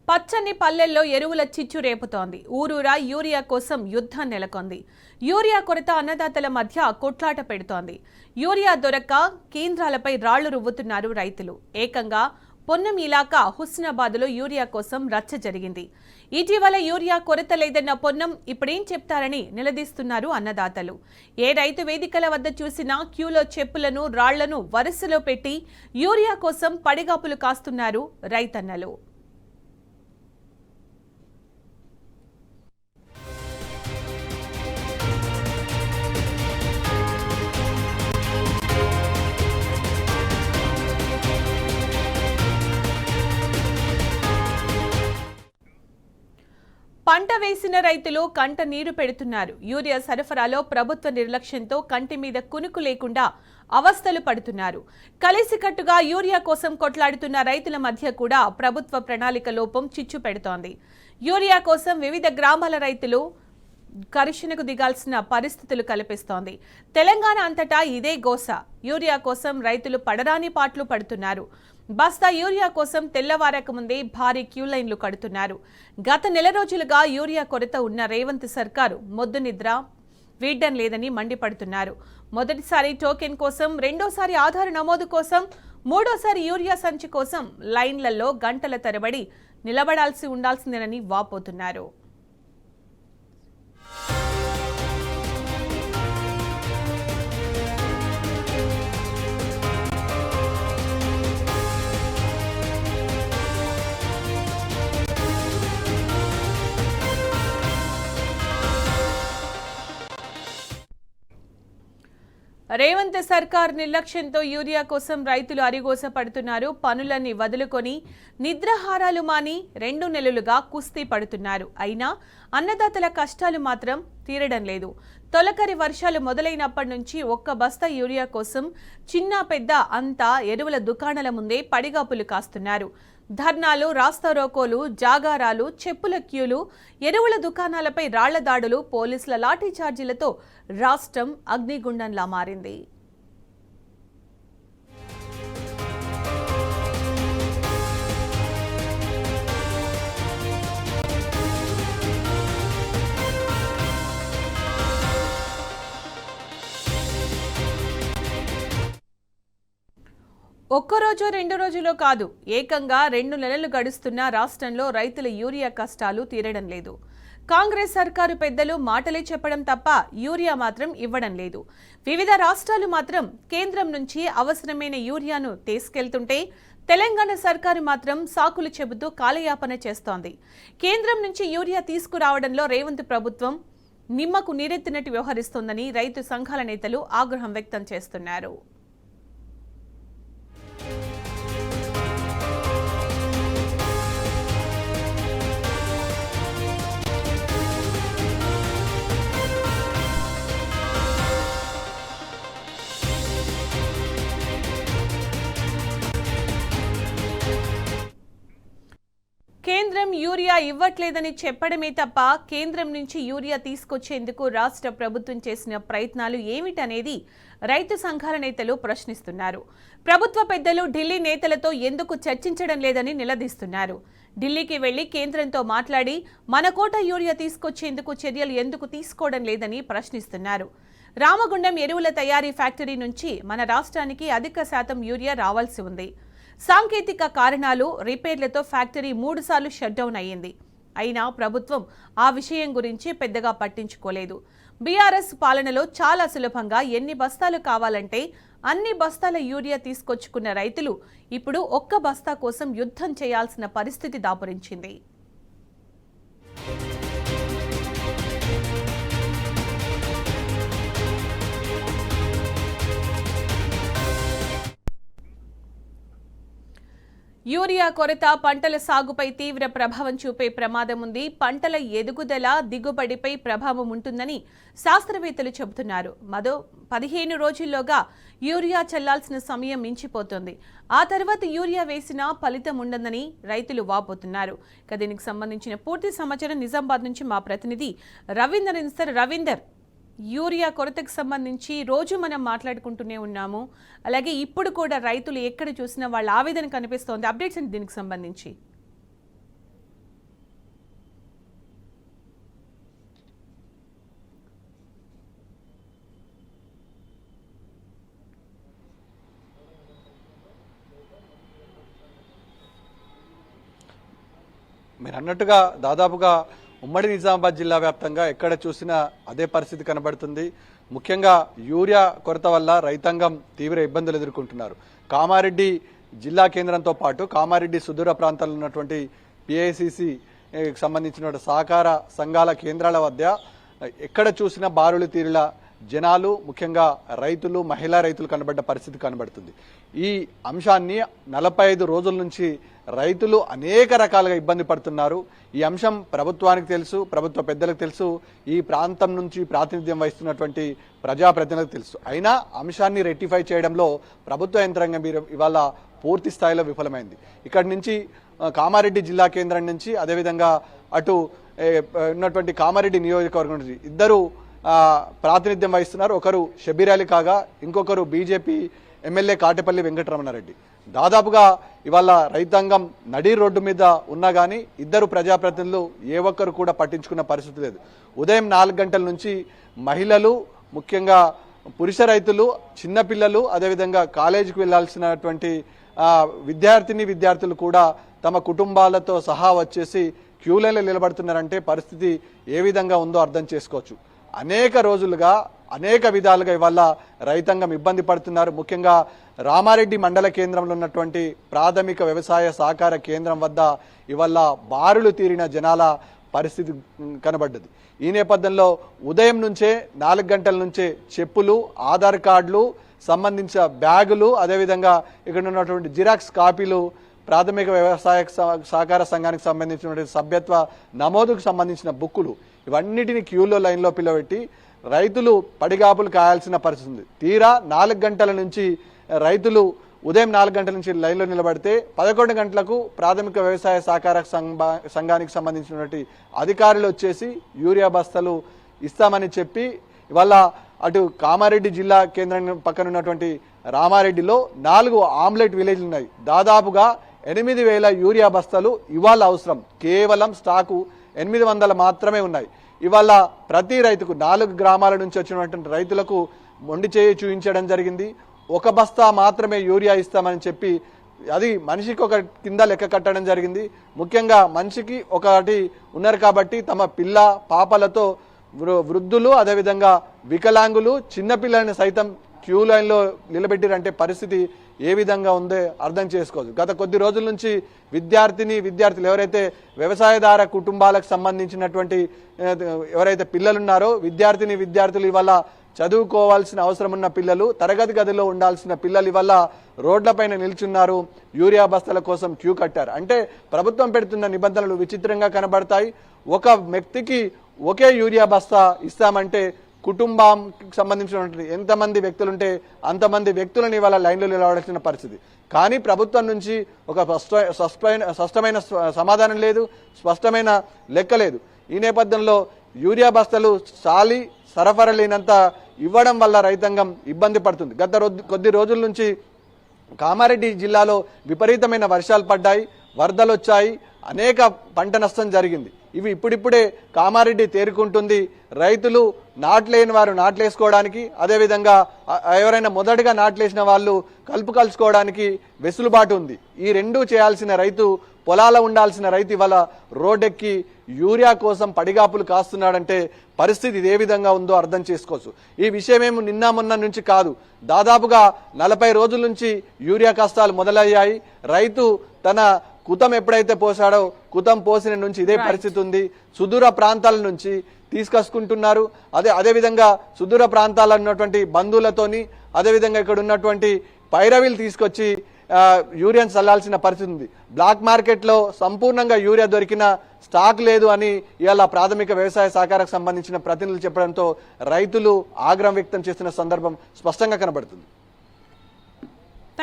పచ్చని పల్లెల్లో ఎరువుల చిచ్చు రేపుతోంది. ఊరూరా యూరియా కోసం యుద్ధం నెలకొంది. యూరియా కొరత అన్నదాతల మధ్య కొట్లాట పెడుతోంది. యూరియా దొరక్క కేంద్రాలపై రాళ్లు రువ్వుతున్నారు రైతులు. ఏకంగా పొన్నం ఇలాకా హుస్నాబాద్లో యూరియా కోసం రచ్చ జరిగింది. ఇటీవల యూరియా కొరత లేదన్న పొన్నం ఇప్పుడేం చెప్తారని నిలదీస్తున్నారు అన్నదాతలు. ఏ రైతు వేదికల వద్ద చూసినా క్యూలో చెప్పులను రాళ్లను వరుసలో పెట్టి యూరియా కోసం పడిగాపులు కాస్తున్నారు రైతన్నలు. పంట వేసిన రైతులు కంట నీరు పెడుతున్నారు. యూరియా సరఫరాలో ప్రభుత్వ నిర్లక్ష్యంతో కంటి మీద కునుకు లేకుండా అవస్థలు పడుతున్నారు. కలిసికట్టుగా యూరియా కోసం కొట్లాడుతున్న రైతుల మధ్య కూడా ప్రభుత్వ ప్రణాళిక లోపం చిచ్చు పెడుతోంది. యూరియా కోసం వివిధ గ్రామాల రైతులు ఘర్షణకు దిగాల్సిన పరిస్థితులు కల్పిస్తోంది. తెలంగాణ అంతటా ఇదే గోస. యూరియా కోసం రైతులు పడరాని పాట్లు పడుతున్నారు. బస్తా యూరియా కోసం తెల్లవారక ముందే భారీ క్యూ లైన్లు కడుతున్నారు. గత నెల రోజులుగా యూరియా కొరత ఉన్న రేవంత్ సర్కారు మొద్దు నిద్ర వీడ్డం లేదని మండిపడుతున్నారు. మొదటిసారి టోకెన్ కోసం, రెండోసారి ఆధార్ నమోదు కోసం, మూడోసారి యూరియా సంచి కోసం లైన్లలో గంటల తరబడి ఉండాల్సిందేనని వాపోతున్నారు. రేవంత్ సర్కార్ నిర్లక్ష్యంతో యూరియా కోసం రైతులు అరిగోస పడుతున్నారు. పనులన్నీ వదులుకొని నిద్రాహారాలు మాని 2 నెలలుగా కుస్తీ పడుతున్నారు. అయినా అన్నదాతల కష్టాలు మాత్రం తీరడం లేదు. తొలకరి వర్షాలు మొదలైనప్పటి నుంచి ఒక్క బస్తా యూరియా కోసం చిన్న పెద్ద అంతా ఎరువుల దుకాణాల ముందే పడిగాపులు కాస్తున్నారు. ధర్నాలు, రాస్తారోకోలు, జాగారాలు, చెప్పుల క్యూలు, ఎరువుల దుకాణాలపై రాళ్ల దాడులు, పోలీసుల లాఠీ చార్జీలతో రాష్ట్రం అగ్నిగుండంలా మారింది. ఒక్కరోజు 2 రోజులో కాదు, ఏకంగా 2 నెలలు గడుస్తున్నా రాష్ట్రంలో రైతుల యూరియా కష్టాలు తీరడం లేదు. కాంగ్రెస్ సర్కారు పెద్దలు మాటలే చెప్పడం తప్ప యూరియా మాత్రం ఇవ్వడం లేదు. వివిధ రాష్ట్రాలు మాత్రం కేంద్రం నుంచి అవసరమైన యూరియాను తీసుకెళ్తుంటే తెలంగాణ సర్కారు మాత్రం సాకులు చెబుతూ కాలయాపన చేస్తోంది. కేంద్రం నుంచి యూరియా తీసుకురావడంలో రేవంత్ ప్రభుత్వం నిమ్మకు నీరెత్తినట్టు వ్యవహరిస్తోందని రైతు సంఘాల నేతలు ఆగ్రహం వ్యక్తం చేస్తున్నారు. కేంద్రం యూరియా ఇవ్వట్లేదని చెప్పడమే తప్ప కేంద్రం నుంచి యూరియా తీసుకొచ్చేందుకు రాష్ట్ర ప్రభుత్వం చేసిన ప్రయత్నాలు ఏమిటనేది రైతు సంఘాల నేతలు ప్రశ్నిస్తున్నారు. ప్రభుత్వ పెద్దలు ఢిల్లీ నేతలతో ఎందుకు చర్చించడం లేదని నిలదీస్తున్నారు. ఢిల్లీకి వెళ్లి కేంద్రంతో మాట్లాడి మన కోట యూరియా తీసుకొచ్చేందుకు చర్యలు ఎందుకు తీసుకోవడం లేదని ప్రశ్నిస్తున్నారు. రామగుండం ఎరువుల తయారీ ఫ్యాక్టరీ నుంచి మన రాష్ట్రానికి అధిక శాతం యూరియా రావాల్సి ఉంది. సాంకేతిక కారణాలు, రిపేర్లతో ఫ్యాక్టరీ 3 సార్లు షట్డౌన్ అయ్యింది. అయినా ప్రభుత్వం ఆ విషయం గురించి పెద్దగా పట్టించుకోలేదు. బీఆర్ఎస్ పాలనలో చాలా సులభంగా ఎన్ని బస్తాలు కావాలంటే అన్ని బస్తాల యూరియా తీసుకొచ్చుకున్న రైతులు ఇప్పుడు ఒక్క బస్తా కోసం యుద్ధం చేయాల్సిన పరిస్థితి దాపురించింది. యూరియా కొరత పంటల సాగుపై తీవ్ర ప్రభావం చూపే ప్రమాదం ఉంది. పంటల ఎదుగుదల, దిగుబడిపై ప్రభావం ఉంటుందని శాస్త్రవేత్తలు చెబుతున్నారు. మరో 15 రోజుల్లోగా యూరియా చల్లాల్సిన సమయం మించిపోతుంది. ఆ తర్వాత యూరియా వేసినా ఫలితం ఉండదని రైతులు వాపోతున్నారు. ఇక దీనికి సంబంధించిన పూర్తి సమాచారం నిజామాబాద్ నుంచి మా ప్రతినిధి రవీందర్ ఇస్తారు. రవీందర్, యూరియా కొరతకు సంబంధించి రోజు మనం మాట్లాడుకుంటూనే ఉన్నాము. అలాగే ఇప్పుడు కూడా రైతులు ఎక్కడ చూసినా వాళ్ళ ఆవేదన కనిపిస్తోంది. అప్డేట్స్ దీనికి సంబంధించి మీరు అన్నట్టుగా దాదాపుగా ఉమ్మడి నిజామాబాద్ జిల్లా వ్యాప్తంగా ఎక్కడ చూసినా అదే పరిస్థితి కనబడుతుంది. ముఖ్యంగా యూరియా కొరత వల్ల రైతాంగం తీవ్ర ఇబ్బందులు ఎదుర్కొంటున్నారు. కామారెడ్డి జిల్లా కేంద్రంతో పాటు కామారెడ్డి సుదూర ప్రాంతాల్లో ఉన్నటువంటి పిఐసిసి సంబంధించిన సహకార సంఘాల కేంద్రాల వద్ద ఎక్కడ చూసినా బారులు తీరిల జనాలు, ముఖ్యంగా రైతులు, మహిళా రైతులు కనబడ్డ పరిస్థితి కనబడుతుంది. ఈ అంశాన్ని 45 రోజుల నుంచి రైతులు అనేక రకాలుగా ఇబ్బంది పడుతున్నారు. ఈ అంశం ప్రభుత్వానికి తెలుసు, ప్రభుత్వ పెద్దలకు తెలుసు, ఈ ప్రాంతం నుంచి ప్రాతినిధ్యం వహిస్తున్నటువంటి ప్రజాప్రతినిధులకు తెలుసు. అయినా అంశాన్ని రెక్టిఫై చేయడంలో ప్రభుత్వ యంత్రాంగం ఇవాళ పూర్తి స్థాయిలో విఫలమైంది. ఇక్కడి నుంచి కామారెడ్డి జిల్లా కేంద్రం నుంచి అదేవిధంగా అటు ఉన్నటువంటి కామారెడ్డి నియోజకవర్గం నుంచి ఇద్దరు ప్రాతినిధ్యం వహిస్తున్నారు. ఒకరు షబీర్ అలీ కాగా ఇంకొకరు బీజేపీ ఎమ్మెల్యే కాటేపల్లి వెంకటరమణారెడ్డి. దాదాపుగా ఇవాళ రైతాంగం నడి రోడ్డు మీద ఉన్నా కానీ ఇద్దరు ప్రజాప్రతినిధులు ఏ ఒక్కరు కూడా పట్టించుకున్న పరిస్థితి లేదు. ఉదయం 4 గంటల నుంచి మహిళలు, ముఖ్యంగా పురుష రైతులు, చిన్నపిల్లలు, అదేవిధంగా కాలేజీకి వెళ్లాల్సినటువంటి విద్యార్థులు కూడా తమ కుటుంబాలతో సహా వచ్చేసి క్యూలైన్లో నిలబడుతున్నారంటే పరిస్థితి ఏ విధంగా ఉందో అర్థం చేసుకోవచ్చు. అనేక రోజులుగా అనేక విధాలుగా ఇవాళ రైతాంగం ఇబ్బంది పడుతున్నారు. ముఖ్యంగా రామారెడ్డి మండల కేంద్రంలో ఉన్నటువంటి ప్రాథమిక వ్యవసాయ సహకార కేంద్రం వద్ద ఇవాళ బారులు తీరిన జనాల పరిస్థితి కనబడ్డది. ఈ నేపథ్యంలో ఉదయం నుంచే 4 గంటల నుంచే చెప్పులు, ఆధార్ కార్డులు, సంబంధించిన బ్యాగులు, అదేవిధంగా ఇక్కడ ఉన్నటువంటి జిరాక్స్ కాపీలు, ప్రాథమిక వ్యవసాయ సహకార సంఘానికి సంబంధించినటువంటి సభ్యత్వ నమోదుకు సంబంధించిన బుక్కులు, ఇవన్నిటిని క్యూలో లైన్లో పిలవెట్టి రైతులు పడిగాపులు కాయాల్సిన పరిస్థితి ఉంది. తీరా 4 గంటల నుంచి రైతులు ఉదయం 4 గంటల నుంచి లైన్లో నిలబడితే 11 గంటలకు ప్రాథమిక వ్యవసాయ సహకార సంఘానికి సంబంధించినటువంటి అధికారులు వచ్చేసి యూరియా బస్తాలు ఇస్తామని చెప్పి ఇవాళ అటు కామారెడ్డి జిల్లా కేంద్రం పక్కన ఉన్నటువంటి రామారెడ్డిలో 4 ఆమ్లెట్ విలేజ్లు ఉన్నాయి. దాదాపుగా 8,000 యూరియా బస్తాలు ఇవాళ అవసరం. కేవలం స్టాకు 800 మాత్రమే ఉన్నాయి. ఇవాళ ప్రతి రైతుకు 4 గ్రామాల నుంచి వచ్చినటువంటి రైతులకు మొండి చేయి చూపించడం జరిగింది. 1 బస్తా మాత్రమే యూరియా ఇస్తామని చెప్పి అది మనిషికి ఒక కింద లెక్క కట్టడం జరిగింది. ముఖ్యంగా మనిషికి ఒకటి ఉన్నారు కాబట్టి తమ పిల్ల పాపలతో వృద్ధులు, అదేవిధంగా వికలాంగులు, చిన్నపిల్లల్ని సైతం క్యూ లైన్లో నిలబెట్టిరంటే పరిస్థితి ఏ విధంగా ఉందో అర్థం చేసుకోవచ్చు. గత కొద్ది రోజుల నుంచి విద్యార్థులు ఎవరైతే వ్యవసాయదార కుటుంబాలకు సంబంధించినటువంటి ఎవరైతే పిల్లలున్నారో విద్యార్థులు ఇవాళ చదువుకోవాల్సిన అవసరం ఉన్న పిల్లలు, తరగతి గదిలో ఉండాల్సిన పిల్లలు ఇవాళ రోడ్లపైన నిల్చున్నారు, యూరియా బస్తాల కోసం క్యూ కట్టారు. అంటే ప్రభుత్వం పెడుతున్న నిబంధనలు విచిత్రంగా కనబడతాయి. ఒక వ్యక్తికి ఒకే యూరియా బస్తా ఇస్తామంటే కుటుంబానికి సంబంధించినటువంటి ఎంతమంది వ్యక్తులుంటే అంతమంది వ్యక్తులను ఇవాళ లైన్లో నిలబడాల్సిన పరిస్థితి. కానీ ప్రభుత్వం నుంచి ఒక స్పష్టమైన సమాధానం లేదు, స్పష్టమైన లెక్క లేదు. ఈ నేపథ్యంలో యూరియా బస్తాలు చాలి సరఫరా లేనంత ఇవ్వడం వల్ల రైతాంగం ఇబ్బంది పడుతుంది. గత కొద్ది రోజుల నుంచి కామారెడ్డి జిల్లాలో విపరీతమైన వర్షాలు పడ్డాయి, వరదలు వచ్చాయి, అనేక పంట నష్టం జరిగింది. ఇవి ఇప్పుడిప్పుడే కామారెడ్డి తేరుకుంటుంది. రైతులు నాట్లేని వారు నాట్లేసుకోవడానికి, అదేవిధంగా ఎవరైనా మొదటగా నాట్లేసిన వాళ్ళు కలుపుకోవడానికి వెసులుబాటు ఉంది. ఈ రెండూ చేయాల్సిన రైతు, పొలాల ఉండాల్సిన రైతు ఇవాళ రోడ్డెక్కి యూరియా కోసం పడిగాపులు కాస్తున్నాడంటే పరిస్థితి ఏ విధంగా ఉందో అర్థం చేసుకోవచ్చు. ఈ విషయమేమో నిన్న మొన్న నుంచి కాదు, దాదాపుగా 40 రోజుల నుంచి యూరియా కష్టాలు మొదలయ్యాయి. రైతు తన కుతం ఎప్పుడైతే పోసాడో కుతం పోసిన నుంచి ఇదే పరిస్థితి ఉంది. సుదూర ప్రాంతాల నుంచి తీసుకొచ్చుకుంటున్నారు. అదేవిధంగా సుదూర ప్రాంతాల్లో ఉన్నటువంటి బంధువులతోని, అదేవిధంగా ఇక్కడ ఉన్నటువంటి పైరవీలు తీసుకొచ్చి యూరియాను చల్లాల్సిన పరిస్థితి ఉంది. బ్లాక్ మార్కెట్లో సంపూర్ణంగా యూరియా దొరికిన స్టాక్ లేదు అని ఇవాళ ప్రాథమిక వ్యవసాయ సహకారకు సంబంధించిన ప్రతినిధులు చెప్పడంతో రైతులు ఆగ్రహం వ్యక్తం చేస్తున్న సందర్భం స్పష్టంగా కనబడుతుంది.